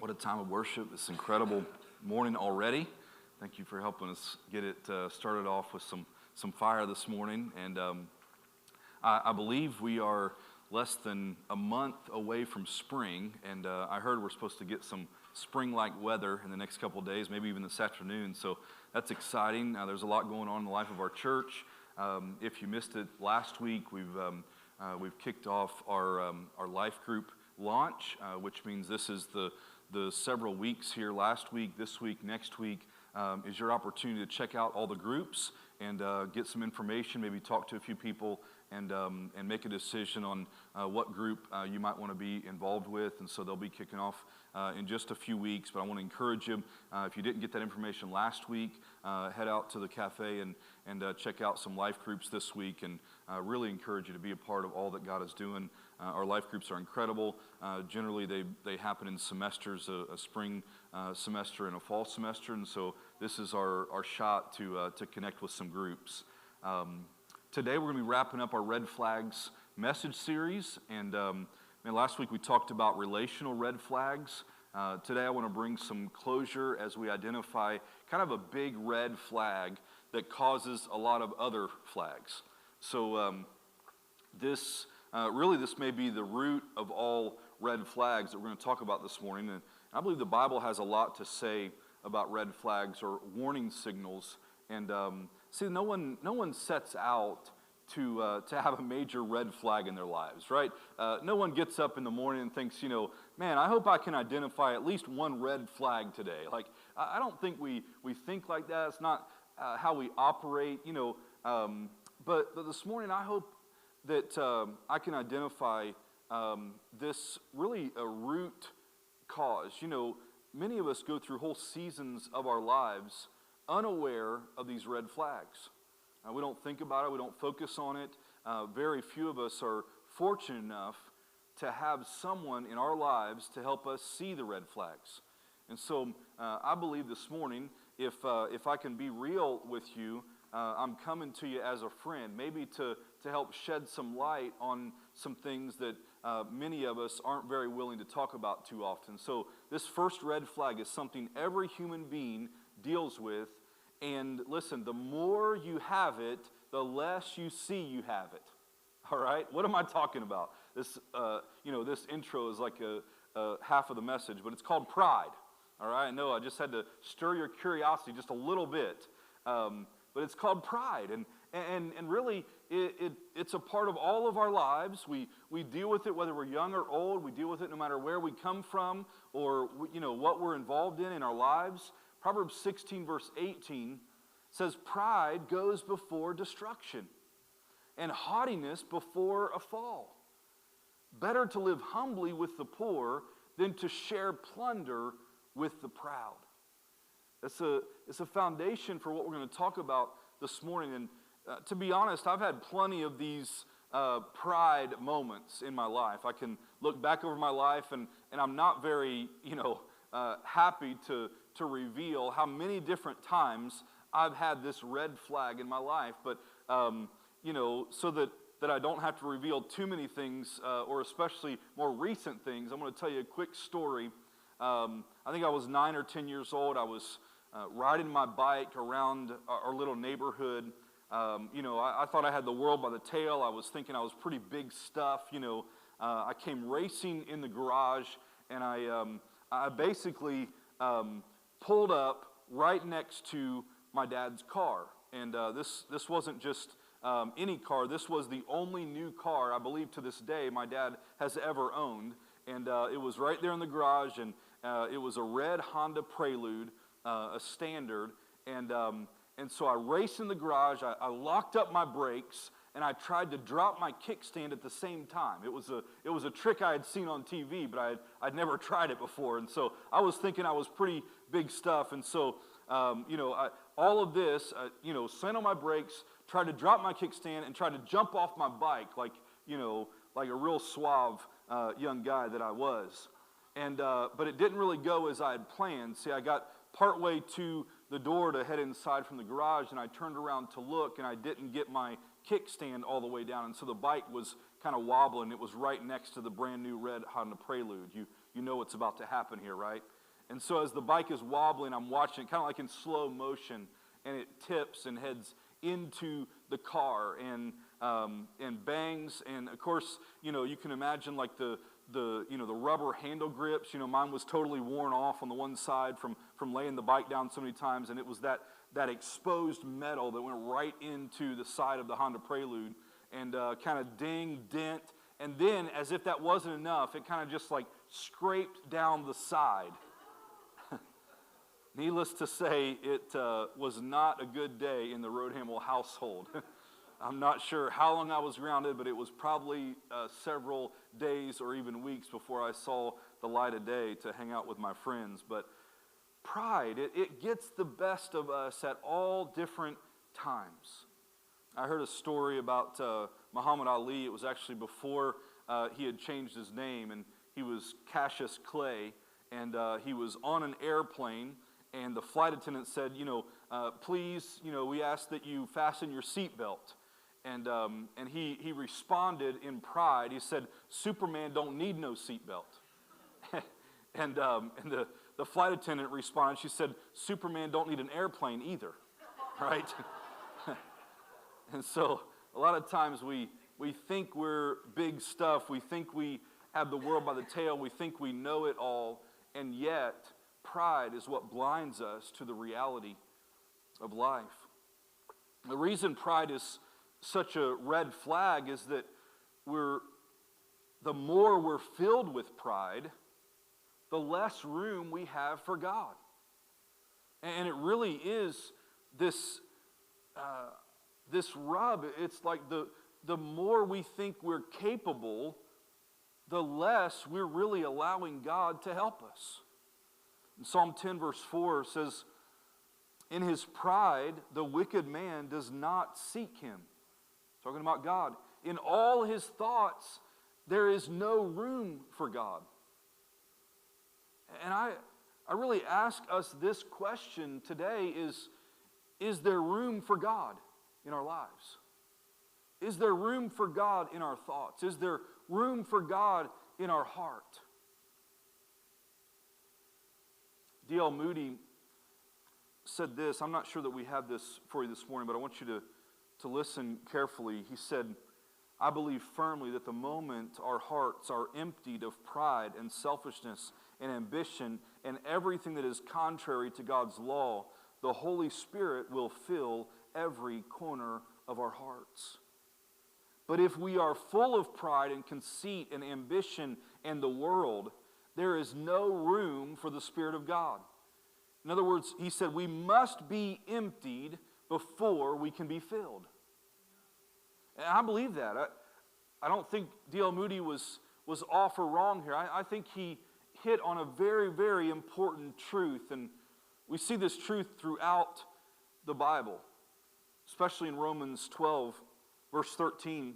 What a time of worship. It's incredible morning already. Thank you for helping us get it started off with some fire this morning. And I believe we are less than a month away from spring. And I heard we're supposed to get some spring-like weather in the next couple of days, maybe even this afternoon. So that's exciting. There's a lot going on in the life of our church. If you missed it last week, we've kicked off our life group launch, which means this is the several weeks here, last week, this week, next week, is your opportunity to check out all the groups and get some information, maybe talk to a few people and make a decision on what group you might want to be involved with. And so they'll be kicking off in just a few weeks. But I want to encourage you, if you didn't get that information last week, head out to the cafe and check out some life groups this week, and really encourage you to be a part of all that God is doing. Our life groups are incredible. Generally, they happen in semesters, a spring semester and a fall semester, and so this is our shot to connect with some groups. Today, we're going to be wrapping up our Red Flags message series, and last week we talked about relational red flags. Today, I want to bring some closure as we identify kind of a big red flag that causes a lot of other flags. So this may be the root of all red flags that we're going to talk about this morning. And I believe the Bible has a lot to say about red flags or warning signals. And see, no one sets out to have a major red flag in their lives, right? No one gets up in the morning and thinks, man, I hope I can identify at least one red flag today. Like, I don't think we think like that. It's not how we operate, But this morning, I hope that I can identify this really a root cause. Many of us go through whole seasons of our lives unaware of these red flags. We don't think about it. We don't focus on it. Very few of us are fortunate enough to have someone in our lives to help us see the red flags. And so I believe this morning, if I can be real with you, I'm coming to you as a friend, maybe to help shed some light on some things that many of us aren't very willing to talk about too often. So this first red flag is something every human being deals with. And listen, the more you have it, the less you see you have it. All right? What am I talking about? This, this intro is like a half of the message, but it's called pride. All right? I know I just had to stir your curiosity just a little bit. But it's called pride, and really it's a part of all of our lives. We deal with it whether we're young or old. We deal with it no matter where we come from or what we're involved in our lives. Proverbs 16 verse 18 says, "Pride goes before destruction, and haughtiness before a fall. Better to live humbly with the poor than to share plunder with the proud." It's a foundation for what we're going to talk about this morning. And to be honest, I've had plenty of these pride moments in my life. I can look back over my life, and I'm not very, happy to reveal how many different times I've had this red flag in my life. But, so that I don't have to reveal too many things, or especially more recent things, I'm going to tell you a quick story. I think I was 9 or 10 years old. I was riding my bike around our little neighborhood. I thought I had the world by the tail. I was thinking I was pretty big stuff. I came racing in the garage, and I basically pulled up right next to my dad's car. And this wasn't just any car. This was the only new car, I believe to this day, my dad has ever owned. And it was right there in the garage, and it was a red Honda Prelude, a standard. And so I raced in the garage. I locked up my brakes, and I tried to drop my kickstand at the same time. It was a trick I had seen on TV, but I'd never tried it before. And so I was thinking I was pretty big stuff. And so all of this, slammed on my brakes, tried to drop my kickstand, and tried to jump off my bike like a real suave young guy that I was. And but it didn't really go as I had planned. See, I got partway to the door to head inside from the garage, and I turned around to look, and I didn't get my kickstand all the way down, and so the bike was kind of wobbling. It was right next to the brand new red Honda Prelude. You you know what's about to happen here, right? And so as the bike is wobbling, I'm watching it kind of like in slow motion, and it tips and heads into the car and bangs. And of course, you can imagine like the rubber handle grips. Mine was totally worn off on the one side from laying the bike down so many times, and it was that exposed metal that went right into the side of the Honda Prelude and kind of dent. And then, as if that wasn't enough, it kind of just like scraped down the side. Needless to say, it was not a good day in the Roadhamel household. I'm not sure how long I was grounded, but it was probably several days or even weeks before I saw the light of day to hang out with my friends. But pride, it gets the best of us at all different times. I heard a story about Muhammad Ali. It was actually before he had changed his name, and he was Cassius Clay, and he was on an airplane, and the flight attendant said, please, we ask that you fasten your seatbelt. And he responded in pride. He said, Superman don't need no seatbelt. and the flight attendant responded. She said, Superman don't need an airplane either, right? And so a lot of times we think we're big stuff. We think we have the world by the tail. We think we know it all. And yet, pride is what blinds us to the reality of life. The reason pride is such a red flag is that the more we're filled with pride, the less room we have for God. And it really is this rub. It's like the more we think we're capable, the less we're really allowing God to help us. In Psalm 10 verse 4 says, in his pride, the wicked man does not seek him. Talking about God. In all his thoughts, there is no room for God. And I really ask us this question today is there room for God in our lives? Is there room for God in our thoughts? Is there room for God in our heart? D.L. Moody said this. I'm not sure that we have this for you this morning, but I want you to listen carefully. He said, I believe firmly that the moment our hearts are emptied of pride and selfishness and ambition and everything that is contrary to God's law, the Holy Spirit will fill every corner of our hearts. But if we are full of pride and conceit and ambition and the world, there is no room for the Spirit of God. In other words, he said, we must be emptied before we can be filled. And I believe that. I don't think D.L. Moody was off or wrong here. I think he hit on a very, very important truth. And we see this truth throughout the Bible, especially in Romans 12, verse 13. It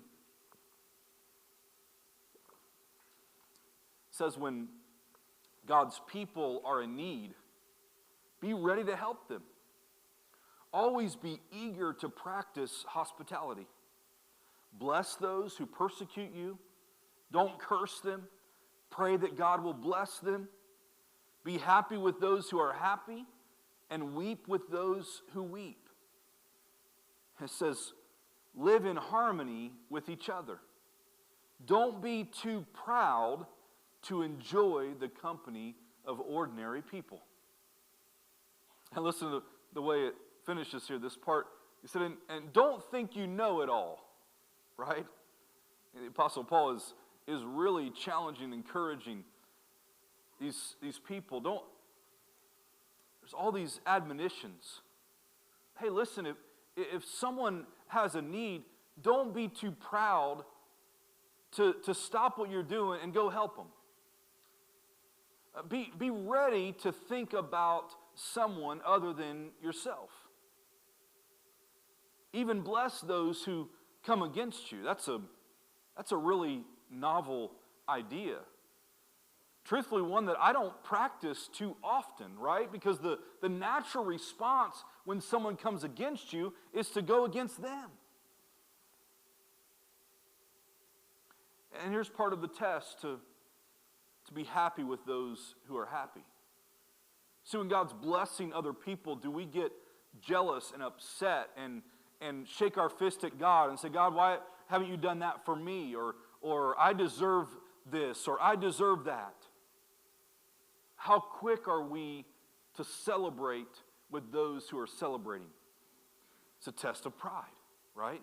says, when God's people are in need, be ready to help them. Always be eager to practice hospitality. Bless those who persecute you. Don't curse them. Pray that God will bless them. Be happy with those who are happy, and weep with those who weep. It says, live in harmony with each other. Don't be too proud to enjoy the company of ordinary people. And listen to the way it finishes here, this part. He said, and don't think you know it all, right? And the Apostle Paul is really challenging, encouraging these people. There's all these admonitions. Hey, listen, if someone has a need, don't be too proud to stop what you're doing and go help them. Be ready to think about someone other than yourself. Even bless those who come against you. That's a really novel idea. Truthfully, one that I don't practice too often, right? Because the natural response when someone comes against you is to go against them. And here's part of the test to to be happy with those who are happy? So when God's blessing other people, do we get jealous and upset and shake our fist at God and say, God, why haven't you done that for me? Or I deserve this, or I deserve that. How quick are we to celebrate with those who are celebrating? It's a test of pride, right?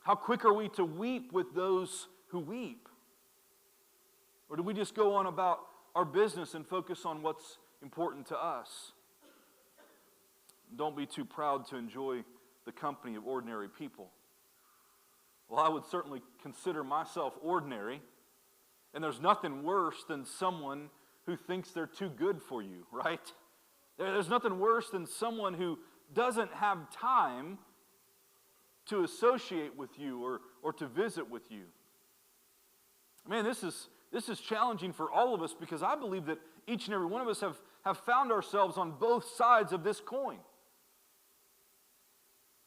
How quick are we to weep with those who weep? Or do we just go on about our business and focus on what's important to us? Don't be too proud to enjoy the company of ordinary people. Well, I would certainly consider myself ordinary, and there's nothing worse than someone who thinks they're too good for you, right? There's nothing worse than someone who doesn't have time to associate with you or to visit with you. Man, this is challenging for all of us, because I believe that each and every one of us have found ourselves on both sides of this coin.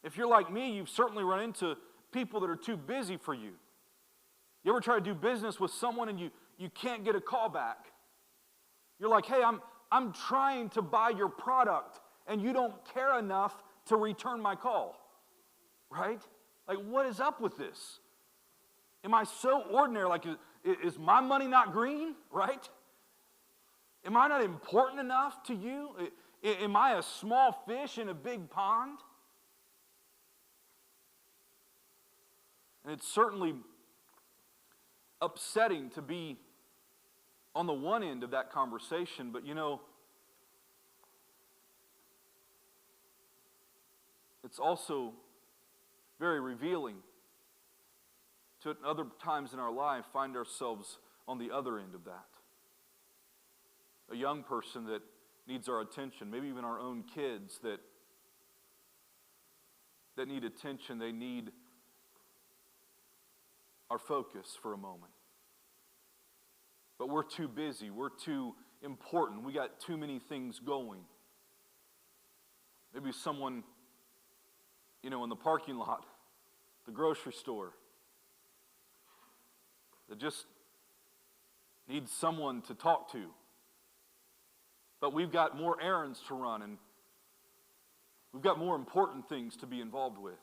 If you're like me, you've certainly run into people that are too busy for you. You ever try to do business with someone and you can't get a call back? You're like, hey, I'm trying to buy your product and you don't care enough to return my call, right? Like, what is up with this? Am I so ordinary? Like, is my money not green, right? Am I not important enough to you? Am I a small fish in a big pond? And it's certainly upsetting to be on the one end of that conversation, but it's also very revealing to, at other times in our life, find ourselves on the other end of that. A young person that needs our attention, maybe even our own kids that need attention, they need our focus for a moment. But we're too busy, we're too important, we got too many things going. Maybe someone, in the parking lot, the grocery store, that just needs someone to talk to. But we've got more errands to run, and we've got more important things to be involved with.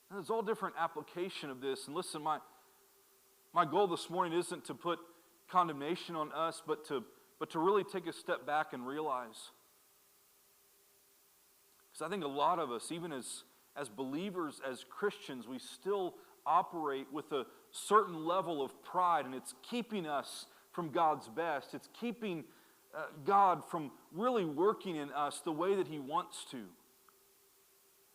And there's all different application of this. And listen, my goal this morning isn't to put condemnation on us, but to really take a step back and realize. Because I think a lot of us, even as believers, as Christians, we still operate with a certain level of pride, and it's keeping us from God's best. It's keeping God from really working in us the way that He wants to.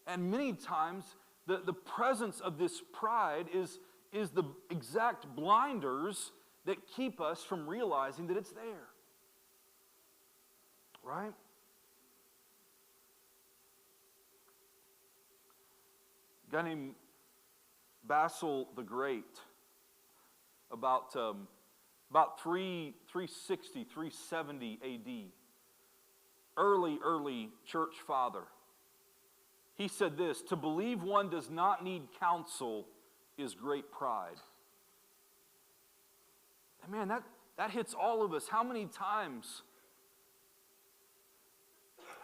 And many times, the presence of this pride is the exact blinders that keep us from realizing that it's there. Right? A guy named Basil the Great, about 360, 370 AD, early church father. He said this: to believe one does not need counsel is great pride. And man, that hits all of us. How many times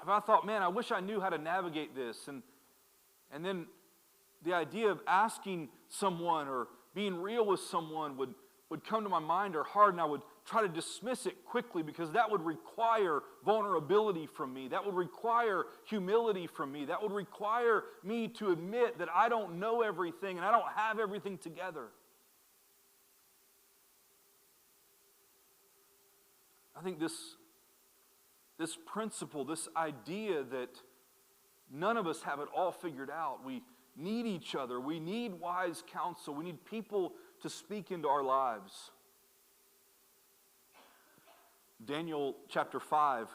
have I thought, man, I wish I knew how to navigate this, and then the idea of asking someone or being real with someone would come to my mind or heart, and I would try to dismiss it quickly because that would require vulnerability from me. That would require humility from me. That would require me to admit that I don't know everything and I don't have everything together. I think this principle, this idea that none of us have it all figured out. We need each other. We need wise counsel. We need people to speak into our lives. Daniel chapter 5.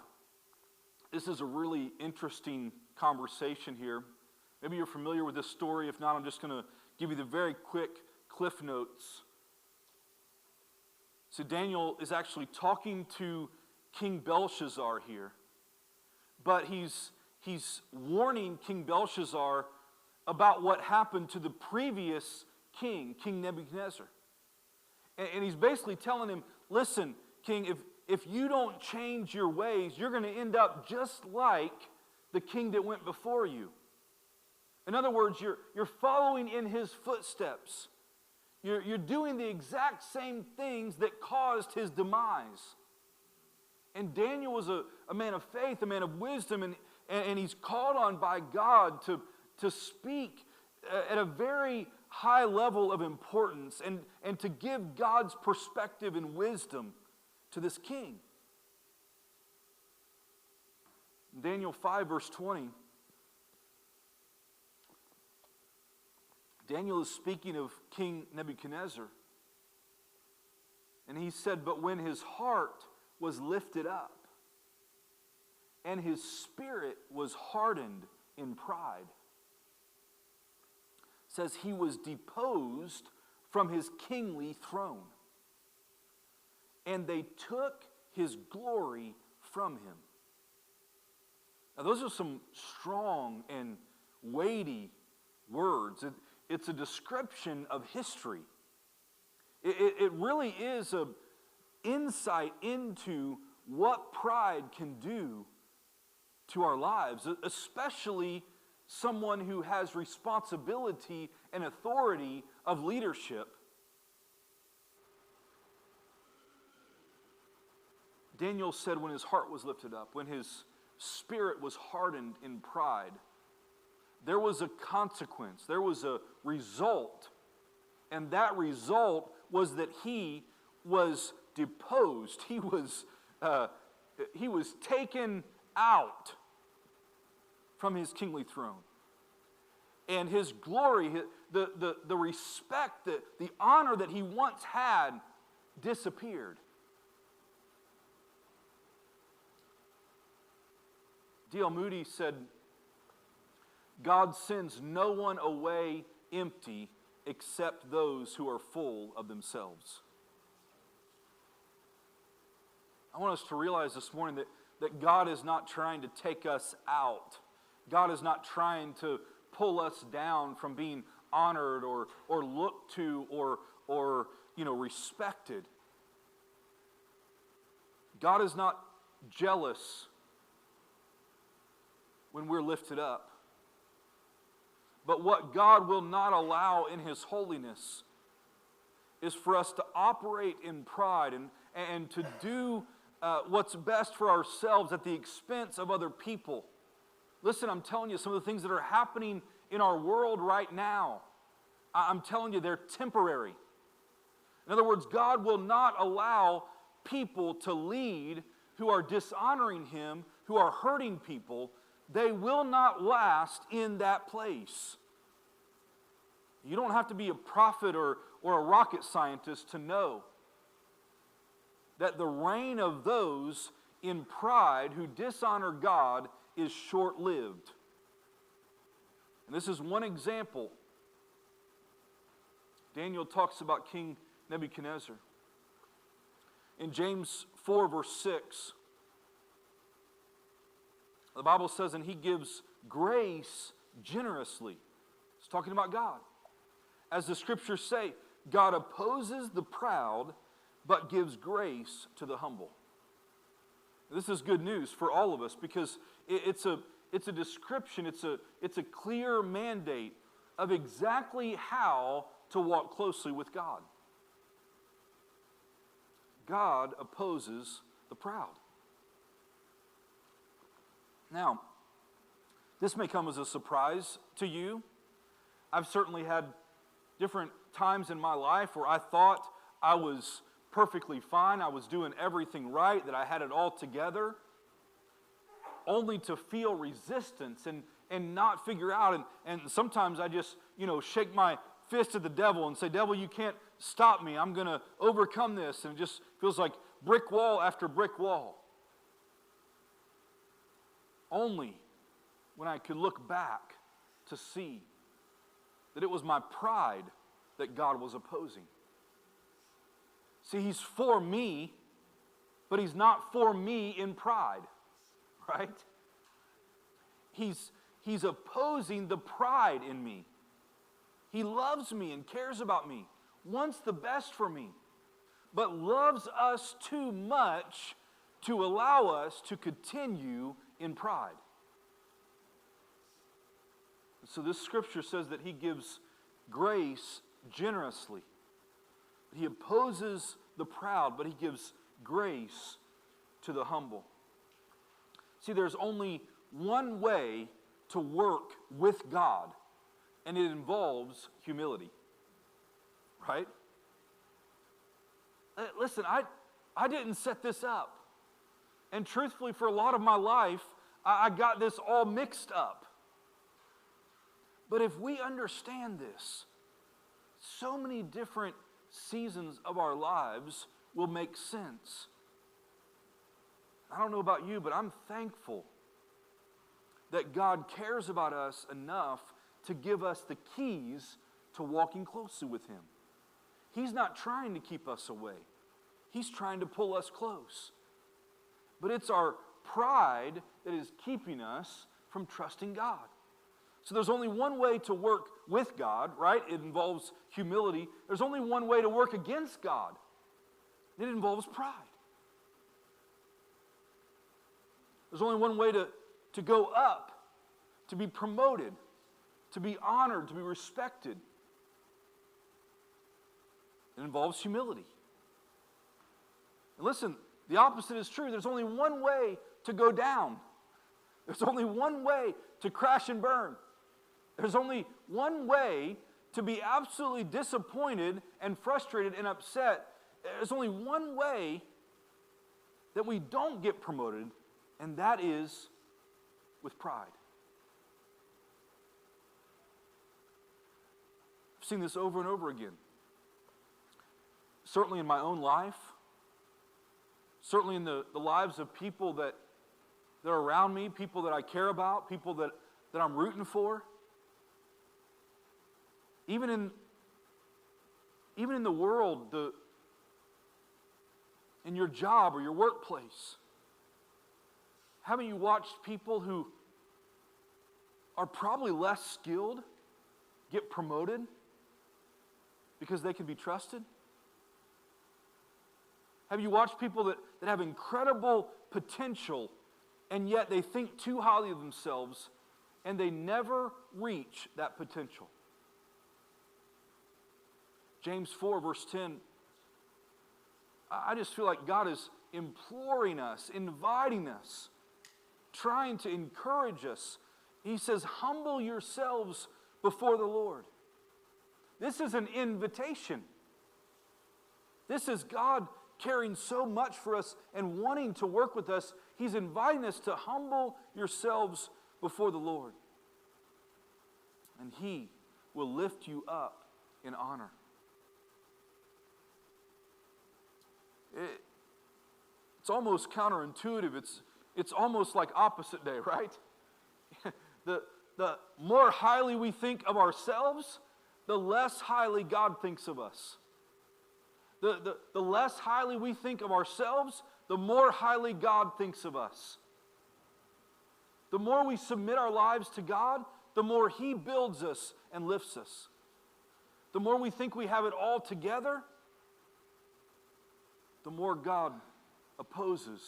This is a really interesting conversation here. Maybe you're familiar with this story. If not, I'm just going to give you the very quick cliff notes. So Daniel is actually talking to King Belshazzar here. But he's warning King Belshazzar about what happened to the previous king, King Nebuchadnezzar. And he's basically telling him, listen, king, if you don't change your ways, you're going to end up just like the king that went before you. In other words, you're following in his footsteps. You're doing the exact same things that caused his demise. And Daniel was a man of faith, a man of wisdom, and he's called on by God to speak at a very high level of importance and to give God's perspective and wisdom to this king. Daniel 5, verse 20. Daniel is speaking of King Nebuchadnezzar. And he said, but when his heart was lifted up, and his spirit was hardened in pride, says he was deposed from his kingly throne, and they took his glory from him. Now those are some strong and weighty words. It's a description of history. It really is an insight into what pride can do to our lives, especially someone who has responsibility and authority of leadership. Daniel said when his heart was lifted up, when his spirit was hardened in pride, there was a consequence, there was a result, and that result was that he was deposed. He was taken out from his kingly throne. And his glory, the respect, the honor that he once had disappeared. D.L. Moody said, God sends no one away empty except those who are full of themselves. I want us to realize this morning that God is not trying to take us out. God is not trying to pull us down from being honored or looked to or respected. God is not jealous when we're lifted up. But what God will not allow in His holiness is for us to operate in pride and to do what's best for ourselves at the expense of other people. Listen, I'm telling you, some of the things that are happening in our world right now, I'm telling you, they're temporary. In other words, God will not allow people to lead who are dishonoring Him, who are hurting people. They will not last in that place. You don't have to be a prophet or a rocket scientist to know that the reign of those in pride who dishonor God is short-lived. And this is one example. Daniel talks about King Nebuchadnezzar. In James 4, verse 6, the Bible says, and He gives grace generously. It's talking about God. As the Scriptures say, God opposes the proud, but gives grace to the humble. This is good news for all of us because it's a description, it's a clear mandate of exactly how to walk closely with God. God opposes the proud. Now, this may come as a surprise to you. I've certainly had different times in my life where I thought I was perfectly fine, I was doing everything right, that I had it all together, only to feel resistance and not figure out. And sometimes I just, shake my fist at the devil and say, devil, you can't stop me. I'm going to overcome this. And it just feels like brick wall after brick wall. Only when I could look back to see that it was my pride that God was opposing. See, He's for me, but He's not for me in pride, right? He's opposing the pride in me. He loves me and cares about me, wants the best for me. but loves us too much to allow us to continue in pride. So this scripture says that he gives grace generously. He opposes the proud, but he gives grace to the humble. See, there's only one way to work with God, and it involves humility. Right? Listen, I didn't set this up. And truthfully, for a lot of my life, I got this all mixed up. But if we understand this, so many different seasons of our lives will make sense. I don't know about you, but I'm thankful that God cares about us enough to give us the keys to walking closely with Him. He's not trying to keep us away. He's trying to pull us close. But it's our pride that is keeping us from trusting God. So there's only one way to work with God, right? It involves humility. There's only one way to work against God. It involves pride. There's only one way to go up, to be promoted, to be honored, to be respected. It involves humility. And listen, the opposite is true. There's only one way to go down. There's only one way to crash and burn. There's only one way to be absolutely disappointed and frustrated and upset. There's only one way that we don't get promoted, and that is with pride. I've seen this over and over again. Certainly in my own life, certainly in the lives of people that are around me, people that I care about, people that I'm rooting for. Even in the world, in your job or your workplace, haven't you watched people who are probably less skilled get promoted because they can be trusted? Have you watched people that have incredible potential and yet they think too highly of themselves and they never reach that potential? James 4, verse 10, I just feel like God is imploring us, inviting us, trying to encourage us. He says, humble yourselves before the Lord. This is an invitation. This is God caring so much for us and wanting to work with us. He's inviting us to humble yourselves before the Lord. And He will lift you up in honor. It's almost counterintuitive. It's almost like opposite day, right? The more highly we think of ourselves, the less highly God thinks of us. The less highly we think of ourselves, the more highly God thinks of us. The more we submit our lives to God, the more He builds us and lifts us. The more we think we have it all together, the more God opposes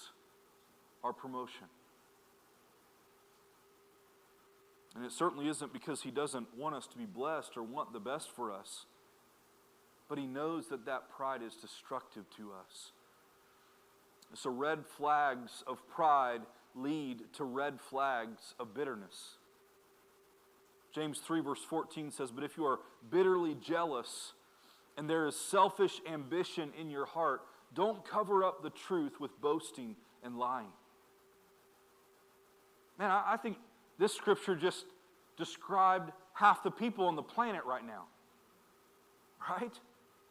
our promotion. And it certainly isn't because He doesn't want us to be blessed or want the best for us. But He knows that pride is destructive to us. So red flags of pride lead to red flags of bitterness. James 3 verse 14 says, but if you are bitterly jealous and there is selfish ambition in your heart, don't cover up the truth with boasting and lying. Man, I think this scripture just described half the people on the planet right now. Right?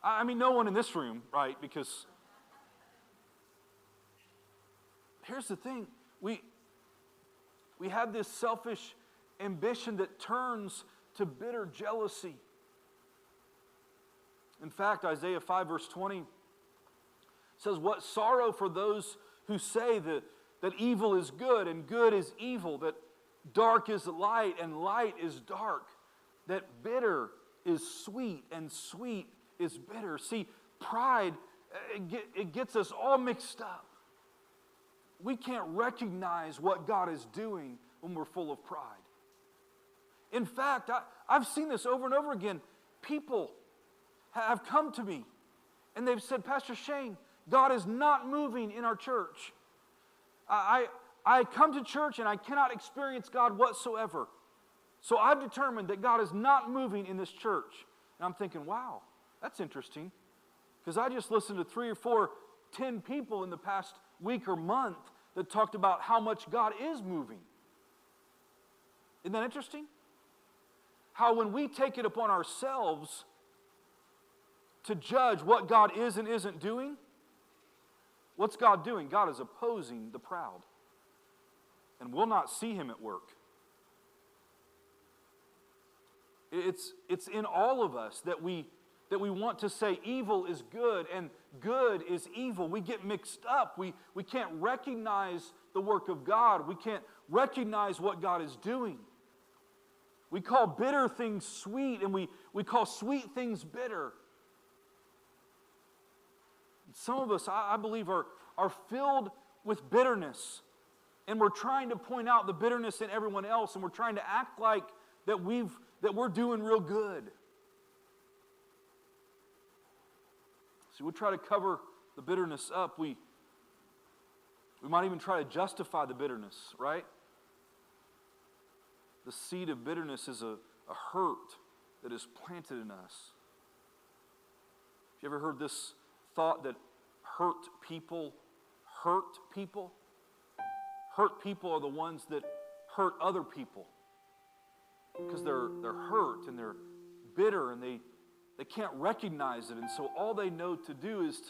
I mean, no one in this room, right? Because here's the thing. We have this selfish ambition that turns to bitter jealousy. In fact, Isaiah 5 verse 20 says, what sorrow for those who say that evil is good and good is evil, that dark is light and light is dark, that bitter is sweet and sweet is bitter. See, pride, it gets us all mixed up. We can't recognize what God is doing when we're full of pride. In fact, I've seen this over and over again. People have come to me and they've said, Pastor Shane, God is not moving in our church. I come to church and I cannot experience God whatsoever. So I've determined that God is not moving in this church. And I'm thinking, wow, that's interesting. Because I just listened to 3 or 4, 10 people in the past week or month that talked about how much God is moving. Isn't that interesting? How when we take it upon ourselves to judge what God is and isn't doing, what's God doing? God is opposing the proud. And we'll not see Him at work. It's in all of us that we want to say evil is good and good is evil. We get mixed up. We can't recognize the work of God. We can't recognize what God is doing. We call bitter things sweet, and we call sweet things bitter. Some of us, I believe, are filled with bitterness, and we're trying to point out the bitterness in everyone else, and we're trying to act like that we're doing real good. So we try to cover the bitterness up. We might even try to justify the bitterness, right? The seed of bitterness is a hurt that is planted in us. Have you ever heard this thought that hurt people hurt people? Hurt people are the ones that hurt other people because they're hurt and they're bitter and they can't recognize it, and so all they know to do is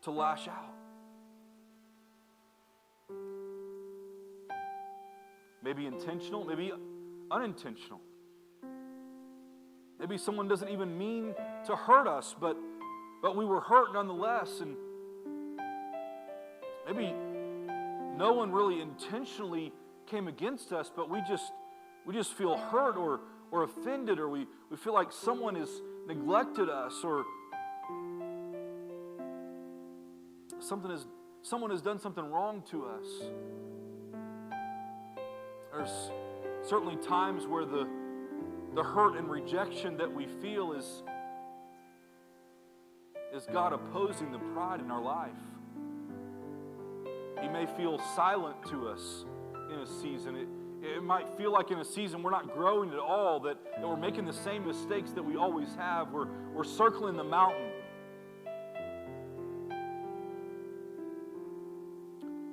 to lash out. Maybe intentional, maybe unintentional. Maybe someone doesn't even mean to hurt us, but we were hurt nonetheless, and maybe no one really intentionally came against us, but we just feel hurt or offended, or we feel like someone has neglected us, or someone has done something wrong to us. There's certainly times where the hurt and rejection that we feel is God opposing the pride in our life. He may feel silent to us in a season. It might feel like in a season we're not growing at all, that we're making the same mistakes that we always have. We're circling the mountain.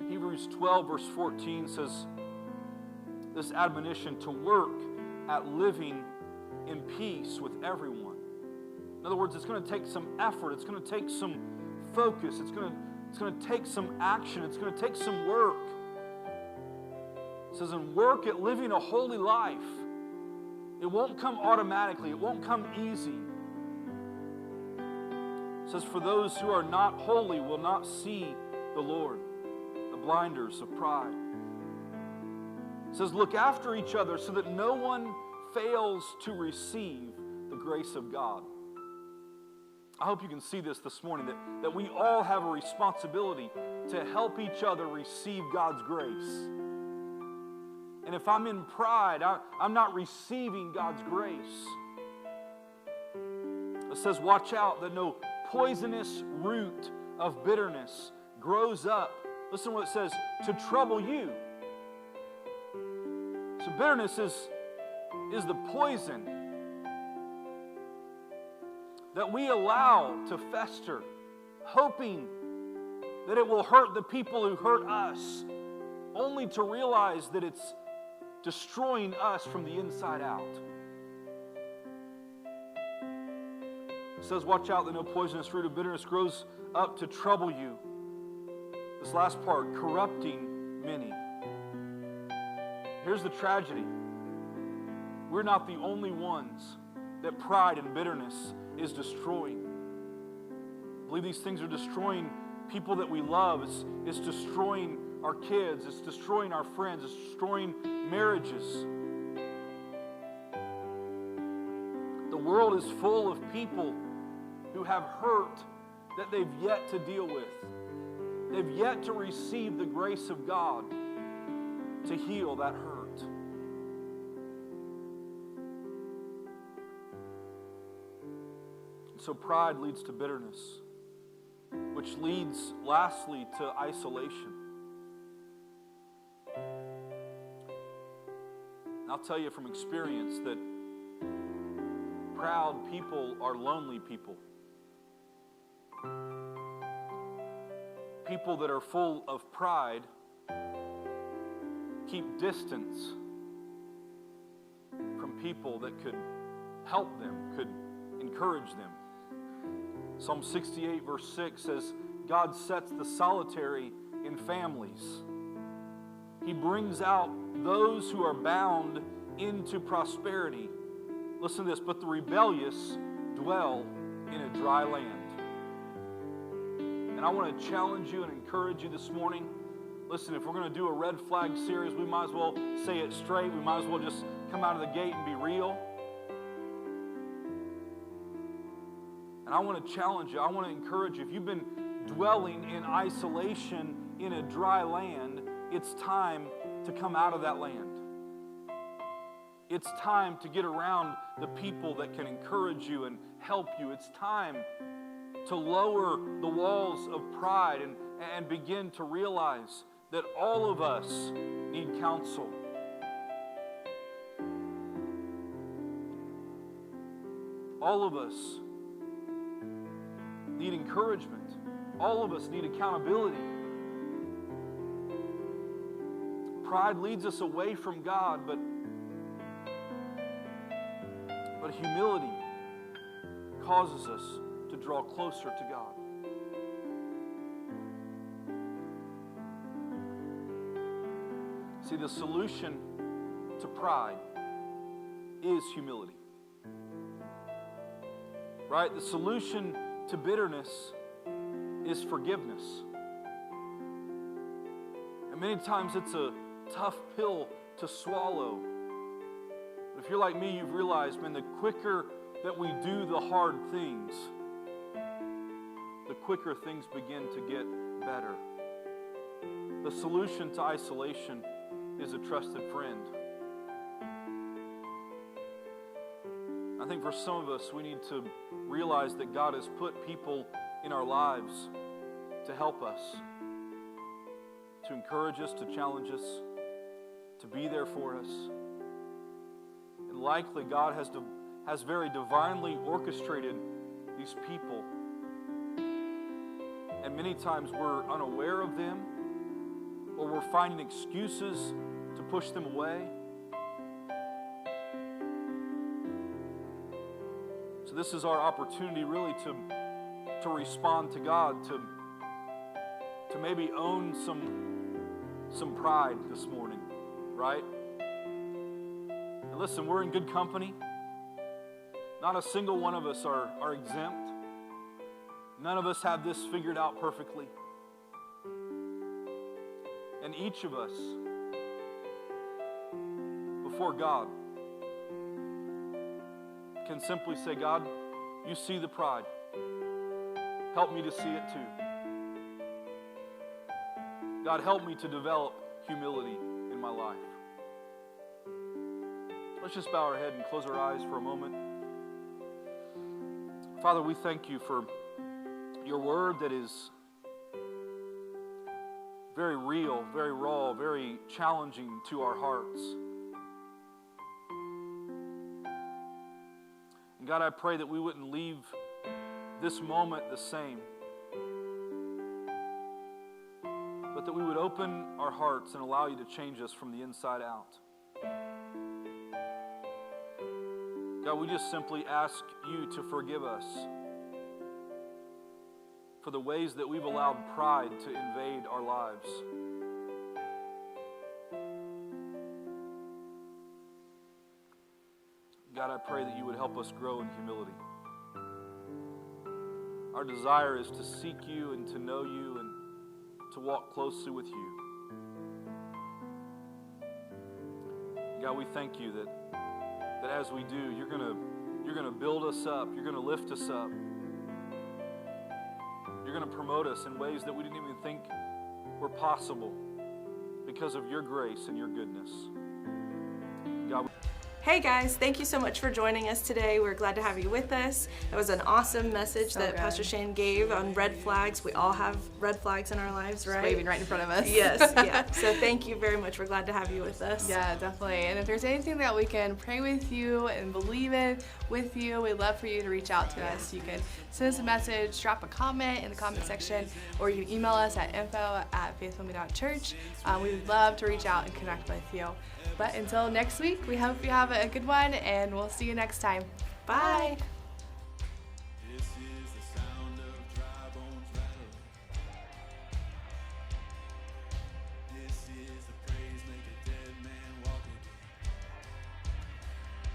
Hebrews 12 verse 14 says this admonition to work at living in peace with everyone. In other words, it's going to take some effort. It's going to take some focus. It's going to take some action. It's going to take some work. It says, and work at living a holy life. It won't come automatically. It won't come easy. It says, for those who are not holy will not see the Lord. The blinders of pride. It says, look after each other so that no one fails to receive the grace of God. I hope you can see this morning, that we all have a responsibility to help each other receive God's grace. And if I'm in pride, I'm not receiving God's grace. It says, watch out that no poisonous root of bitterness grows up. Listen to what it says, to trouble you. So bitterness is the poison that we allow to fester, hoping that it will hurt the people who hurt us, only to realize that it's destroying us from the inside out. It says, watch out that no poisonous root of bitterness grows up to trouble you. This last part, corrupting many. Here's the tragedy. We're not the only ones that pride and bitterness is destroying. I believe these things are destroying people that we love. It's destroying our kids. It's destroying our friends. It's destroying marriages. The world is full of people who have hurt that they've yet to deal with. They've yet to receive the grace of God to heal that hurt. So pride leads to bitterness, which leads, lastly, to isolation. I'll tell you from experience that proud people are lonely people. People that are full of pride keep distance from people that could help them, could encourage them. Psalm 68 verse 6 says, God sets the solitary in families. He brings out those who are bound into prosperity. Listen to this, but the rebellious dwell in a dry land. And I want to challenge you and encourage you this morning. Listen, if we're going to do a red flag series, we might as well say it straight. We might as well just come out of the gate and be real. And I want to challenge you. I want to encourage you. If you've been dwelling in isolation in a dry land, it's time to come out of that land. It's time to get around the people that can encourage you and help you. It's time to lower the walls of pride and begin to realize that all of us need counsel. All of us need encouragement. All of us need accountability. Pride leads us away from God, but humility causes us to draw closer to God. See, the solution to pride is humility. Right? The solution to bitterness is forgiveness. And many times it's a tough pill to swallow. But if you're like me, you've realized, man, the quicker that we do the hard things, the quicker things begin to get better. The solution to isolation is a trusted friend. I think for some of us, we need to realize that God has put people in our lives to help us, to encourage us, to challenge us, to be there for us. And likely God has very divinely orchestrated these people. And many times we're unaware of them, or we're finding excuses to push them away. So this is our opportunity really to respond to God, to maybe own some pride this morning, right? And listen, we're in good company. Not a single one of us are exempt. None of us have this figured out perfectly. And each of us, before God, can simply say, God, you see the pride. Help me to see it too. God, help me to develop humility in my life. Let's just bow our head and close our eyes for a moment. Father, we thank you for your word that is very real, very raw, very challenging to our hearts. And God, I pray that we wouldn't leave this moment the same, but that we would open our hearts and allow you to change us from the inside out. God, we just simply ask you to forgive us for the ways that we've allowed pride to invade our lives. God, I pray that you would help us grow in humility. Our desire is to seek you and to know you and to walk closely with you. God, we thank you that as we do, you're going to build us up. You're going to lift us up. you're going to promote us in ways that we didn't even think were possible because of your grace and your goodness. God, Hey guys, thank you so much for joining us today. We're glad to have you with us. That was an awesome message that Pastor Shane gave on red flags. We all have red flags in our lives, right? Waving right in front of us. Yes, yeah. So thank you very much. We're glad to have you with us. Yeah, definitely. And if there's anything that we can pray with you and believe in with you, we'd love for you to reach out to us. You can send us a message, drop a comment in the comment section, or you can email us at info@Family.Church. We would love to reach out and connect with you. But until next week, we hope you have a good one, and we'll see you next time. Bye. Bye.